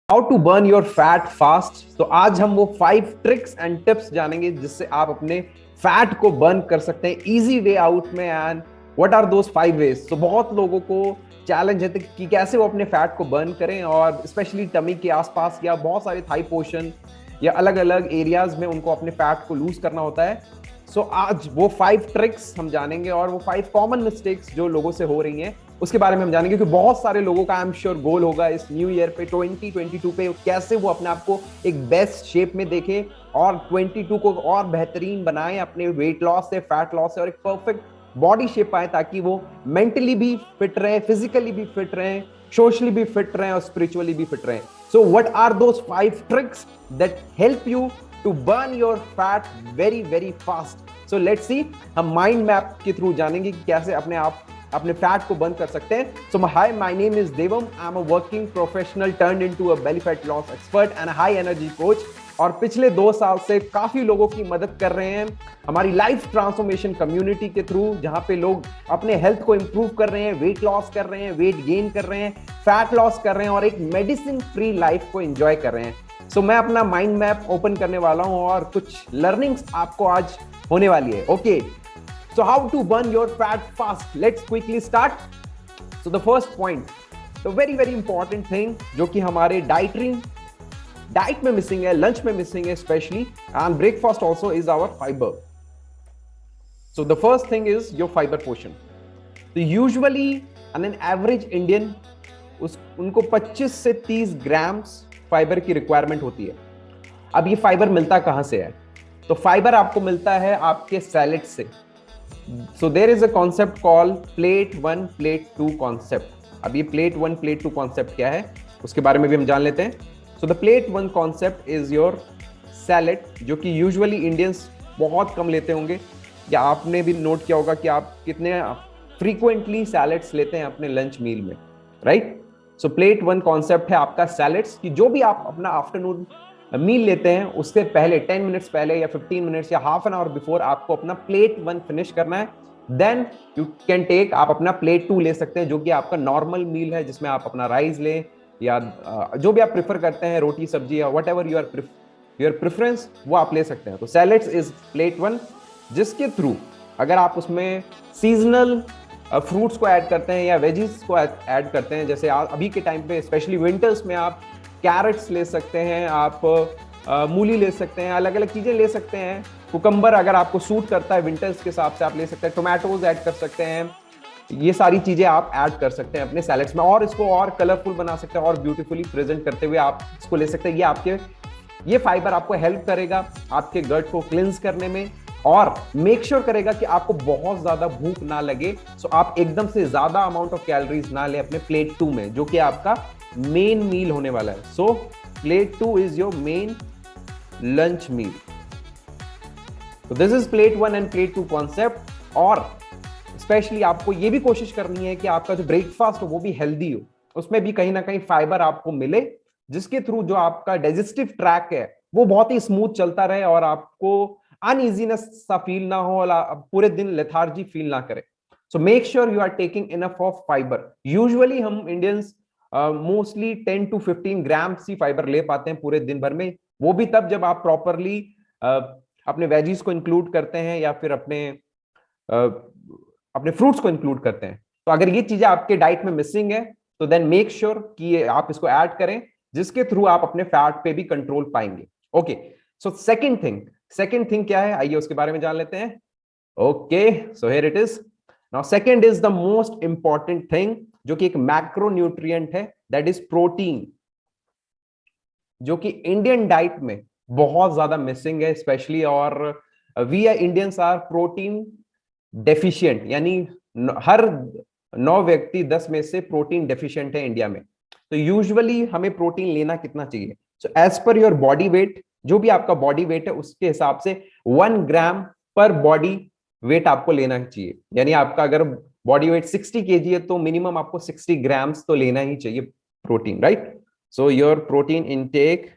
How to burn your fat fast. तो आज हम वो 5 ट्रिक्स एंड टिप्स जानेंगे जिससे आप अपने फैट को बर्न कर सकते हैं इजी वे आउट में। And what are those 5 ways. तो बहुत लोगों को चैलेंज है कि कैसे वो अपने फैट को बर्न करें, और स्पेशली टमी के आसपास या बहुत सारे थाई पोर्शन या अलग अलग एरियाज में उनको अपने फैट को लूज करना होता है। सो आज वो 5 ट्रिक्स हम जानेंगे और वो 5 कॉमन मिस्टेक्स जो लोगों से हो रही हैं उसके बारे में हम जानेंगे, क्योंकि बहुत सारे लोगों का आई एम श्योर गोल होगा इस न्यू ईयर पे 2022 पे कैसे वो अपने आप को एक बेस्ट शेप में देखें और 22 को और बेहतरीन बनाएं अपने वेट लॉस से, फैट लॉस से, और एक परफेक्ट बॉडी शेप पाए ताकि वो मेंटली भी फिट रहे, फिजिकली भी फिट रहे, सोशली भी फिट रहे और स्पिरिचुअली भी फिट रहे। So what are those 5 tricks that help you to burn your fat very very fast. So let's see, हम माइंड मैप के थ्रू जानेंगे कि कैसे अपने फैट को बर्न कर सकते हैं। So hi, my name is Devam. I am a working professional turned into a belly fat loss expert and high energy coach, और पिछले 2 साल से काफी लोगों की मदद कर रहे हैं हमारी लाइफ ट्रांसफॉर्मेशन कम्युनिटी के थ्रू, जहां पे लोग अपने हेल्थ को इंप्रूव कर रहे हैं, वेट लॉस कर रहे हैं, वेट गेन कर रहे हैं, फैट लॉस कर रहे हैं और एक मेडिसिन फ्री लाइफ को एंजॉय कर रहे हैं। सो मैं अपना माइंड मैप ओपन करने वाला हूं और कुछ लर्निंग्स आपको आज होने वाली है। Okay, so how to burn your fat fast, let's quickly start. So the first point, the very very important thing जो कि हमारे डाइट में मिसिंग है, लंच में मिसिंग है specially, and breakfast also, is our fibre. So the first thing is your fibre portion. तो usually an average Indian उनको 25 से 30 ग्राम्स फाइबर की रिक्वायरमेंट होती है। अब ये फाइबर मिलता कहां से है? तो फाइबर आपको मिलता है आपके सैलेड से। So there is a concept called plate 1 plate 2 concept. अब ये plate 1 plate 2 concept क्या है उसके बारे में भी हम जान लेते हैं। So the plate 1 concept is your salad, जो कि usually Indians बहुत कम लेते होंगे, या आपने भी नोट किया होगा कि आप कितने frequently salads लेते हैं अपने लंच मील में, right? So plate 1 concept है आपका salads की, जो भी आप अपना आफ्टरनून मील लेते हैं उससे पहले 10 मिनट्स पहले या 15 मिनट्स या हाफ एन आवर बिफोर आपको अपना प्लेट 1 फिनिश करना है। देन यू कैन टेक, आप अपना प्लेट 2 ले सकते हैं जो कि आपका नॉर्मल मील है, जिसमें आप अपना राइस लें या जो भी आप प्रेफर करते हैं, रोटी सब्जी या वट एवर योर प्रेफरेंस, वो आप ले सकते हैं। तो सैलेड्स इज प्लेट 1, जिसके थ्रू अगर आप उसमें सीजनल फ्रूट्स को ऐड करते हैं या वेजीज को ऐड करते हैं, जैसे अभी के टाइम पे स्पेशली विंटर्स में आप कैरेट्स ले सकते हैं, आप मूली ले सकते हैं, अलग अलग चीजें ले सकते हैं। कुकम्बर अगर आपको सूट करता है विंटर्स के हिसाब से आप ले सकते हैं, टोमेटोज ऐड कर सकते हैं, ये सारी चीजें आप ऐड कर सकते हैं अपने सैलेड्स में और इसको और कलरफुल बना सकते हैं और ब्यूटीफुली प्रेजेंट करते हुए आप इसको ले सकते हैं। ये फाइबर आपको हेल्प करेगा आपके गट को क्लिंस करने में और मेक श्योर करेगा कि आपको बहुत ज्यादा भूख ना लगे। सो आप एकदम से ज्यादा अमाउंट ऑफ कैलोरीज ना ले अपने प्लेट 2 में, जो कि आपका मेन मील होने वाला है। So plate 2 is your main lunch meal. तो this is plate 1 and plate 2 concept. और स्पेशली आपको ये भी कोशिश करनी है कि आपका जो ब्रेकफास्ट हो वो भी हेल्दी हो, उसमें भी कहीं ना कहीं फाइबर आपको मिले, जिसके थ्रू जो आपका डाइजेस्टिव ट्रैक है वो बहुत ही स्मूथ चलता रहे और आपको अनइजीनेस सा फील ना हो और पूरे दिन लेथार्जी फील ना करे। So make sure you are taking enough of fibre. Usually हम इंडियंस मोस्टली 10 to 15 ग्राम सी फाइबर ले पाते हैं पूरे दिन भर में, वो भी तब जब आप प्रॉपरली अपने वेजीज को इंक्लूड करते हैं या फिर अपने फ्रूट्स को इंक्लूड करते हैं। तो अगर ये चीजें आपके डाइट में मिसिंग है तो देन मेक श्योर कि आप इसको ऐड करें, जिसके थ्रू आप अपने फैट पे भी कंट्रोल पाएंगे। ओके, सो सेकंड थिंग क्या है, आइए उसके बारे में जान लेते हैं। Okay, so here it is. Now second is the most important thing, जो कि एक मैक्रोन्यूट्रिएंट है, दैट इज प्रोटीन, जो कि इंडियन डाइट में बहुत ज्यादा मिसिंग है स्पेशली। और we Indians are protein deficient, यानी हर 9 व्यक्ति 10 में से प्रोटीन डेफिशिएंट है इंडिया में। तो यूजुअली हमें प्रोटीन लेना कितना चाहिए? So as per your body weight, जो भी आपका बॉडी वेट है उसके हिसाब से 1 ग्राम पर बॉडी वेट आपको लेना चाहिए। यानी आपका अगर बॉडी वेट 60 kg है तो मिनिमम आपको 60 ग्राम्स तो लेना ही चाहिए protein, right? So your protein intake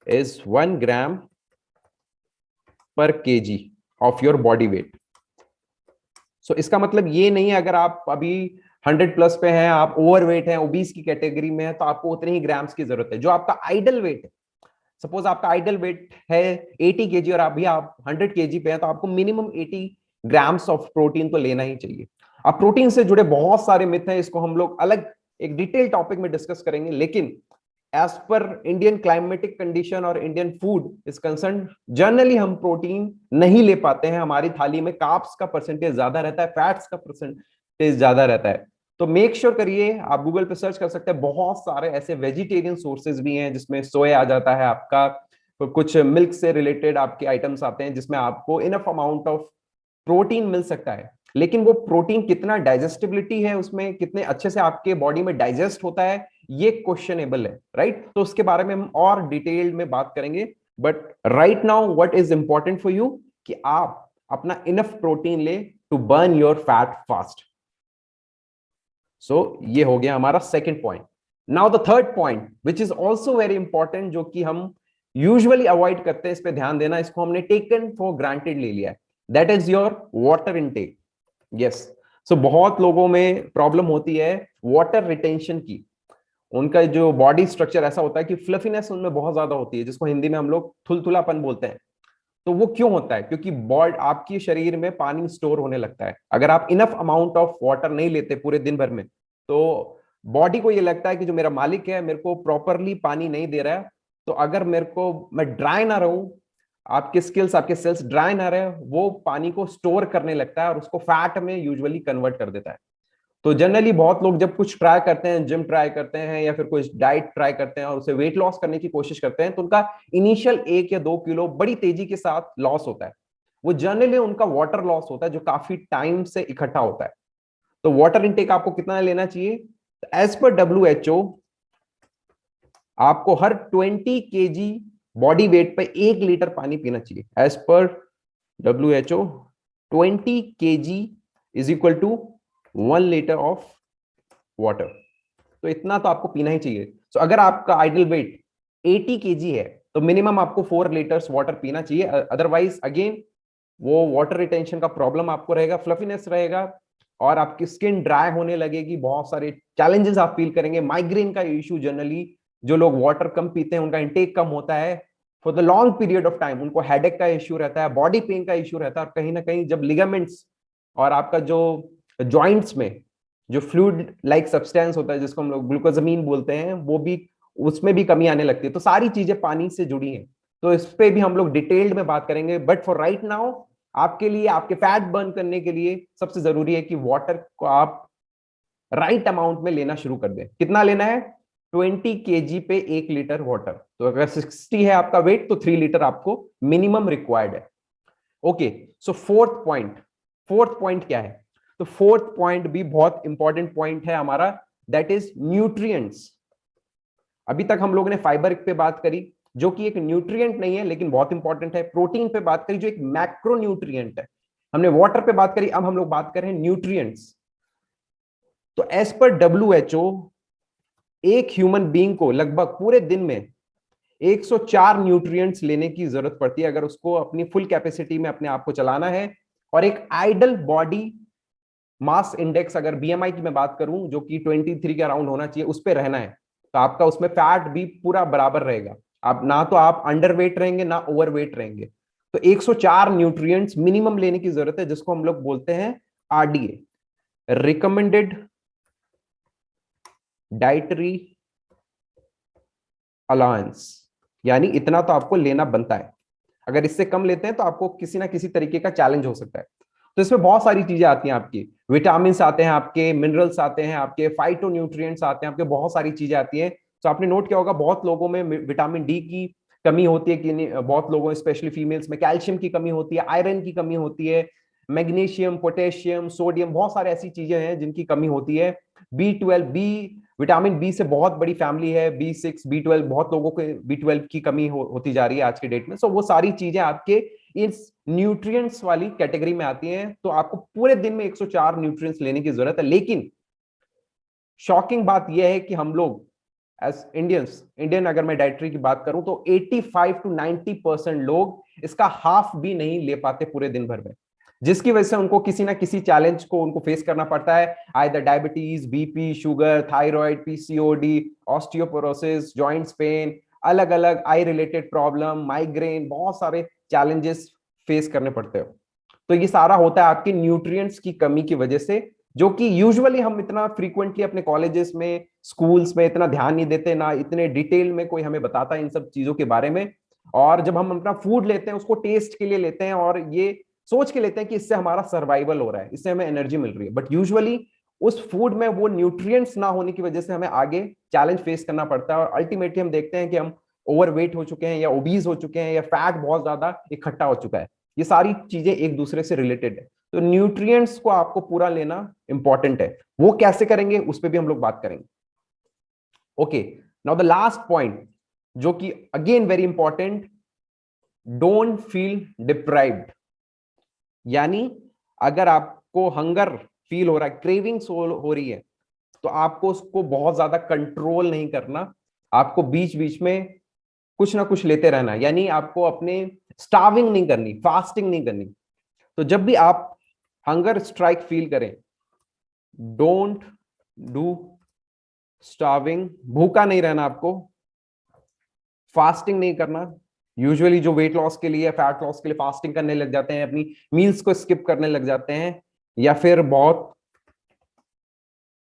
is 1 gram per kg of your body weight. So इसका मतलब ये नहीं है अगर आप अभी 100 प्लस पे हैं, आप ओवरवेट हैं, ओबीस की कैटेगरी में है, तो आपको उतने ही ग्राम्स की जरूरत है। जो आपका आइडल वेट है, सपोज आपका आइडल वेट है 80 केजी और अभी आप 100 केजी पे हैं, तो आपको मिनिमम 80 ग्राम्स ऑफ प्रोटीन तो लेना ही चाहिए। अब प्रोटीन से जुड़े बहुत सारे मिथ हैं, इसको हम लोग अलग एक डिटेल टॉपिक में डिस्कस करेंगे, लेकिन as per Indian climatic condition और Indian food is concern, generally हम प्रोटीन नहीं ले पाते हैं। हमारी थाली में कार्ब्स का परसेंटेज ज्यादा रहता है, फैट्स का परसेंटेज ज्यादा रहता है। तो मेक श्योर करिए, आप गूगल पे सर्च कर सकते हैं, बहुत सारे ऐसे वेजिटेरियन सोर्सेज भी हैं जिसमें सोया आ जाता है आपका, तो कुछ मिल्क से रिलेटेड आपके आइटम्स आते हैं जिसमें आपको इनफ अमाउंट ऑफ प्रोटीन मिल सकता है। लेकिन वो प्रोटीन कितना डाइजेस्टिबिलिटी है उसमें, कितने अच्छे से आपके बॉडी में डाइजेस्ट होता है, ये क्वेश्चनेबल है, राइट। तो उसके बारे में हम और डिटेल में बात करेंगे। But right now what is important for you कि आप अपना इनफ प्रोटीन ले to burn your fat fast. So ये हो गया हमारा second point. Now the third point which is also very important, जो कि हम यूजुअली अवॉइड करते हैं, इस पे ध्यान देना, इसको हमने टेकन फॉर ग्रांटेड ले लिया है, that is your water intake. Yes, so बहुत लोगों में प्रॉब्लम होती है वाटर रिटेंशन की। उनका जो बॉडी स्ट्रक्चर ऐसा होता है कि फ्लफीनेस उनमें बहुत ज्यादा होती है, जिसको हिंदी में हम लोग थुलथुलापन बोलते हैं। तो वो क्यों होता है? क्योंकि बॉडी, आपकी शरीर में पानी स्टोर होने लगता है। अगर आप इनफ अमाउंट ऑफ वाटर नहीं लेते पूरे दिन भर में, तो बॉडी को ये लगता है कि जो मेरा मालिक है मेरे को प्रॉपरली पानी नहीं दे रहा है। तो अगर मेरे को, मैं ड्राई ना रहूं, आपके स्किल्स, आपके सेल्स ड्राई ना रहे, वो पानी को स्टोर करने लगता है और उसको फैट में यूजुअली कन्वर्ट कर देता है। तो जनरली बहुत लोग जब कुछ ट्राई करते हैं, जिम ट्राई करते हैं या फिर कुछ डाइट ट्राई करते हैं और उसे वेट लॉस करने की कोशिश करते हैं, तो उनका इनिशियल 1 या 2 किलो बड़ी तेजी के साथ लॉस होता है। वो जनरली उनका वाटर लॉस होता है जो काफी टाइम से इकट्ठा होता है। तो वाटर इनटेक आपको कितना लेना चाहिए? एज पर WHO, आपको हर 20 kg बॉडी वेट पे 1 लीटर पानी पीना चाहिए। As per WHO, 20 kg is equal to 1 litre of water. तो इतना तो आपको पीना ही चाहिए। तो अगर आपका आइडल वेट 80 kg है, तो मिनिमम आपको 4 लीटर्स वाटर पीना चाहिए। अदरवाइज अगेन वो वाटर रिटेंशन का प्रॉब्लम आपको रहेगा, फ्लफीनेस रहेगा और आपकी स्किन ड्राई होने लगेगी। बहुत सारे चैलेंजेस आप फील करेंगे। माइग्रेन का इश्यू, जनरली जो लोग वाटर कम पीते हैं उनका इंटेक कम होता है for the long period of time, उनको हेडेक का इश्यू रहता है, बॉडी पेन का इश्यू रहता है। और कहीं ना कहीं जब लिगामेंट्स और आपका जो जॉइंट्स में जो फ्लूइड लाइक सब्सटेंस होता है जिसको हम लोग ग्लूकोजामीन बोलते हैं, वो भी, उसमें भी कमी आने लगती है। तो सारी चीजें पानी से जुड़ी हैं, तो इस पे भी हम लोग डिटेल्ड में बात करेंगे। बट फॉर राइट नाउ, आपके लिए, आपके फैट बर्न करने के लिए सबसे जरूरी है कि वाटर को आप राइट अमाउंट में लेना शुरू कर दें। कितना लेना है? 20 kg पे 1 लीटर वाटर। तो अगर 60 है आपका वेट, तो 3 लीटर आपको मिनिमम रिक्वायर्ड है। ओके, सो फोर्थ पॉइंट क्या है? तो फोर्थ पॉइंट भी बहुत इंपॉर्टेंट पॉइंट है हमारा, दैट इज न्यूट्रिएंट्स। अभी तक हम लोगों ने फाइबर पे बात करी, जो कि एक न्यूट्रिएंट नहीं है लेकिन बहुत इंपॉर्टेंट है। प्रोटीन पे बात करी, जो एक मैक्रो न्यूट्रिएंट है। हमने वाटर पे बात करी, अब हम लोग बात कर रहे हैं न्यूट्रिएंट्स। तो एज पर WHO, एक ह्यूमन बीइंग को लगभग पूरे दिन में 104 न्यूट्रिएंट्स लेने की जरूरत पड़ती है अगर उसको अपनी फुल कैपेसिटी में अपने आप को चलाना है। और एक आइडल बॉडी मास इंडेक्स, अगर BMI की मैं बात करूं, जो कि 23 के अराउंड होना चाहिए, उस पर रहना है। तो आपका उसमें फैट भी पूरा बराबर रहेगा। आप ना तो आप अंडर वेट रहेंगे ना ओवर वेट रहेंगे। तो 104 न्यूट्रिएंट्स मिनिमम लेने की जरूरत है, जिसको हम लोग बोलते हैं RDA, रिकमेंडेड डाइटरी अलाउंस। यानी इतना तो आपको लेना बनता है। अगर इससे कम लेते हैं तो आपको किसी ना किसी तरीके का चैलेंज हो सकता है। तो इसमें बहुत सारी चीजें आती हैं आपकी, विटामिन आते हैं आपके, मिनरल्स आते हैं आपके, फाइटो न्यूट्रिएंट्स आते हैं आपके, बहुत सारी चीजें आती हैं। तो आपने नोट किया होगा बहुत लोगों में विटामिन डी की कमी होती है कि बहुत लोगों, स्पेशली फीमेल्स में कैल्शियम की कमी होती है, आयरन की कमी होती है, मैग्नीशियम, पोटेशियम, सोडियम, बहुत सारे ऐसी चीजें हैं जिनकी कमी होती है। B12, विटामिन बी से बहुत बड़ी फैमिली है, B6, B12, बहुत लोगों को B12 की कमी होती जा रही है आज के डेट में। सो वो सारी चीजें आपके इस न्यूट्रिएंट्स वाली कैटेगरी में आती हैं। तो आपको पूरे दिन में 104 न्यूट्रिएंट्स लेने की जरूरत है। लेकिन शॉकिंग बात यह है कि हम लोग एज इंडियन अगर मैं डाइटरी की बात करूं, तो 85 to 90% लोग इसका हाफ भी नहीं ले पाते पूरे दिन भर में। जिसकी वजह से उनको किसी ना किसी चैलेंज को उनको फेस करना पड़ता है, either diabetes, BP, sugar, thyroid, PCOD, osteoporosis, joints pain, अलग अलग आई रिलेटेड प्रॉब्लम, माइग्रेन, बहुत सारे चैलेंजेस फेस करने पड़ते हो। तो ये सारा होता है आपकी न्यूट्रिएंट्स की कमी की वजह से, जो कि यूजुअली हम इतना फ्रीक्वेंटली अपने कॉलेजेस में, स्कूल्स में इतना ध्यान नहीं देते, ना इतने डिटेल में कोई हमें बताता है इन सब चीजों के बारे में। और जब हम अपना फूड लेते हैं उसको टेस्ट के लिए लेते हैं और ये सोच के लेते हैं कि इससे हमारा सर्वाइवल हो रहा है, इससे हमें एनर्जी मिल रही है, बट यूजुअली उस फूड में वो न्यूट्रिएंट्स ना होने की वजह से हमें आगे चैलेंज फेस करना पड़ता है, और अल्टीमेटली हम देखते हैं कि हम ओवरवेट हो चुके हैं या ओबीज हो चुके हैं या फैट बहुत ज्यादा इकट्ठा हो चुका है। ये सारी चीजें एक दूसरे से रिलेटेड है। तो न्यूट्रिएंट्स को आपको पूरा लेना इंपॉर्टेंट है। वो कैसे करेंगे उस पर भी हम लोग बात करेंगे। Okay, now the last point जो कि again very important, don't feel deprived. यानी अगर आपको हंगर फील हो रहा है, क्रेविंग्स हो रही है, तो आपको उसको बहुत ज्यादा कंट्रोल नहीं करना, आपको बीच बीच में कुछ ना कुछ लेते रहना। यानी आपको अपने स्टार्विंग नहीं करनी, फास्टिंग नहीं करनी। तो जब भी आप हंगर स्ट्राइक फील करें, डोंट डू स्टार्विंग, भूखा नहीं रहना आपको, फास्टिंग नहीं करना। यूजुअली जो वेट लॉस के लिए, फैट लॉस के लिए फास्टिंग करने लग जाते हैं, अपनी मील्स को स्किप करने लग जाते हैं, या फिर बहुत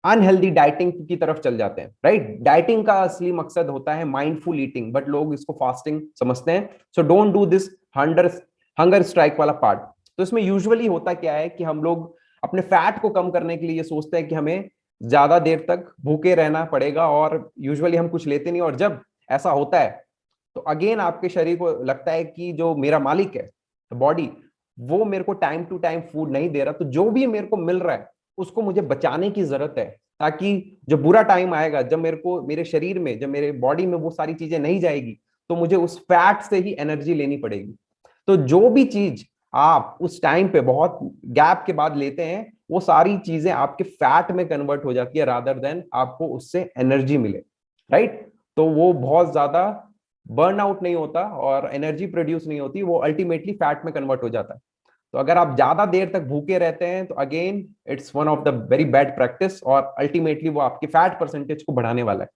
अनहेल्दी डाइटिंग की तरफ चल जाते हैं, राइट। डाइटिंग का असली मकसद होता है माइंडफुल ईटिंग, बट लोग इसको फास्टिंग समझते हैं। So don't do this hunger strike वाला पार्ट। तो इसमें यूजुअली होता क्या है कि हम लोग अपने फैट को कम करने के लिए ये सोचते हैं कि हमें ज्यादा देर तक भूखे रहना पड़ेगा, और यूजुअली हम कुछ लेते नहीं। और जब ऐसा होता है तो अगेन आपके शरीर को लगता है कि जो मेरा मालिक है बॉडी, वो मेरे को टाइम टू टाइम फूड नहीं दे रहा, तो जो भी मेरे को मिल रहा है उसको मुझे बचाने की जरूरत है, ताकि जो बुरा टाइम आएगा, जब मेरे को, मेरे शरीर में, जब मेरे बॉडी में वो सारी चीजें नहीं जाएगी, तो मुझे उस फैट से ही एनर्जी लेनी पड़ेगी। तो जो भी चीज आप उस टाइम पे बहुत गैप के बाद लेते हैं, वो सारी चीजें आपके फैट में कन्वर्ट हो जाती है, रादर देन आपको उससे एनर्जी मिले, राइट। तो वो बहुत ज्यादा बर्न आउट नहीं होता और एनर्जी प्रोड्यूस नहीं होती, वो अल्टीमेटली फैट में कन्वर्ट हो जाता है। तो अगर आप ज्यादा देर तक भूखे रहते हैं तो again it's one of the very bad practice, और अल्टीमेटली वो आपकी फैट परसेंटेज को बढ़ाने वाला है।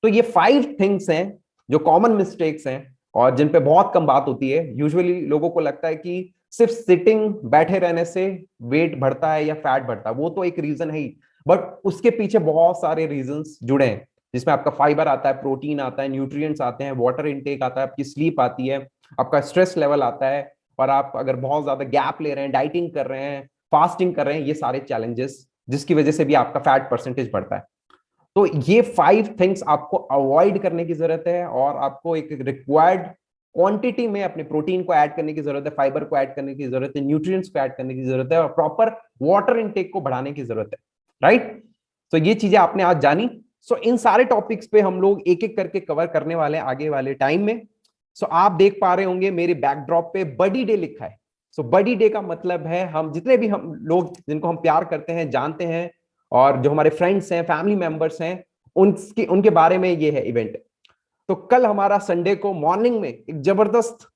तो ये 5 थिंग्स हैं जो कॉमन मिस्टेक्स हैं और जिन पे बहुत कम बात होती है। यूजुअली लोगों को लगता है कि सिर्फ सिटिंग, बैठे रहने से वेट बढ़ता है या फैट बढ़ता है, वो तो एक रीजन है ही, बट उसके पीछे बहुत सारे रीजंस जुड़े हैं, जिसमें आपका फाइबर आता है, प्रोटीन आता है, न्यूट्रिएंट्स आते हैं, वाटर इनटेक आता है, आपकी स्लीप आती है, आपका स्ट्रेस लेवल आता है, और आप अगर बहुत ज्यादा गैप ले रहे हैं, डाइटिंग कर रहे हैं, फास्टिंग कर रहे हैं, ये सारे चैलेंजेस जिसकी वजह से भी आपका फैट परसेंटेज बढ़ता है। तो ये 5 थिंग्स आपको अवॉइड करने की जरूरत है, और आपको एक रिक्वायर्ड क्वांटिटी में अपने प्रोटीन को ऐड करने की जरूरत है, फाइबर को ऐड करने की जरूरत है, न्यूट्रिएंट्स को ऐड करने की जरूरत है, और प्रॉपर वाटर इनटेक को बढ़ाने की जरूरत है, राइट। तो ये चीजें आपने आज जानी। सो इन सारे टॉपिक्स पे हम लोग एक एक करके कवर करने वाले हैं आगे वाले टाइम में। सो आप देख पा रहे होंगे मेरे बैकड्रॉप पे बडी डे लिखा है। सो बडी डे का मतलब है, हम जितने भी हम लोग जिनको हम प्यार करते हैं, जानते हैं, और जो हमारे फ्रेंड्स हैं, फैमिली मेंबर्स हैं, उनके बारे में ये है इवेंट। तो कल हमारा संडे को मॉर्निंग में एक जबरदस्त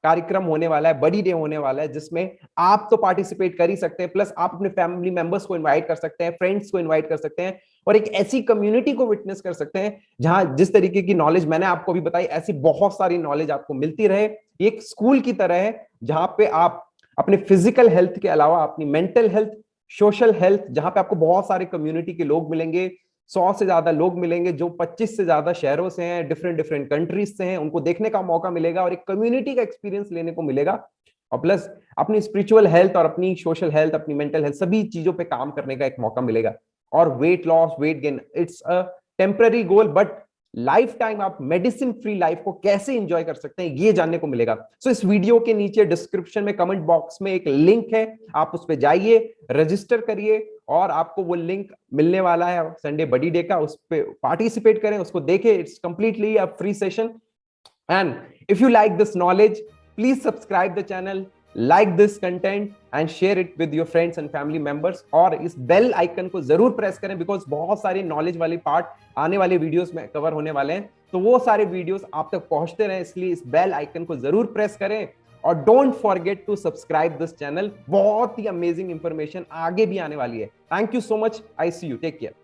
कार्यक्रम होने वाला है, बड़ी डे होने वाला है, जिसमें आप तो पार्टिसिपेट कर ही सकते हैं, प्लस आप अपने फैमिली मेंबर्स को इनवाइट कर सकते हैं, फ्रेंड्स को इनवाइट कर सकते हैं, और एक ऐसी कम्युनिटी को विटनेस कर सकते हैं जहां जिस तरीके की नॉलेज मैंने आपको भी बताई, ऐसी बहुत सारी नॉलेज आपको मिलती रहे। एक स्कूल की तरह है जहां पे आप अपने फिजिकल हेल्थ के अलावा अपनी मेंटल हेल्थ, सोशल हेल्थ, जहां पे आपको बहुत सारे कम्युनिटी के लोग मिलेंगे, 100 से ज्यादा लोग मिलेंगे जो 25 से ज्यादा शहरों से हैं, डिफरेंट डिफरेंट कंट्रीज से हैं, उनको देखने का मौका मिलेगा और एक कम्युनिटी का एक्सपीरियंस लेने को मिलेगा। और प्लस अपनी स्पिरिचुअल हेल्थ और अपनी सोशल हेल्थ, अपनी मेंटल हेल्थ, सभी चीजों पे काम करने का एक मौका मिलेगा। और weight loss, weight gain, it's a temporary goal, but life time आप मेडिसिन फ्री लाइफ को कैसे एंजॉय कर सकते हैं ये जानने को मिलेगा। सो इस वीडियो के नीचे डिस्क्रिप्शन में कमेंट बॉक्स में एक लिंक है, आप उस पर जाइए, रजिस्टर करिए, और आपको वो लिंक मिलने वाला है संडे बडी डे का। उस पर पार्टिसिपेट करें, उसको देखें, it's completely a free session. And if you like this knowledge, please subscribe the channel, like this content and share it with your friends and family members, और इस बेल आइकन को जरूर प्रेस करें, because बहुत सारे knowledge वाले part आने वाले वीडियोस में कवर होने वाले हैं, तो वो सारे वीडियोस आप तक पहुंचते रहे, इसलिए इस बेल आइकन को जरूर प्रेस करें। और don't forget to subscribe this channel, बहुत ही अमेजिंग इंफॉर्मेशन आगे भी आने वाली है। Thank you so much, I see you, take care.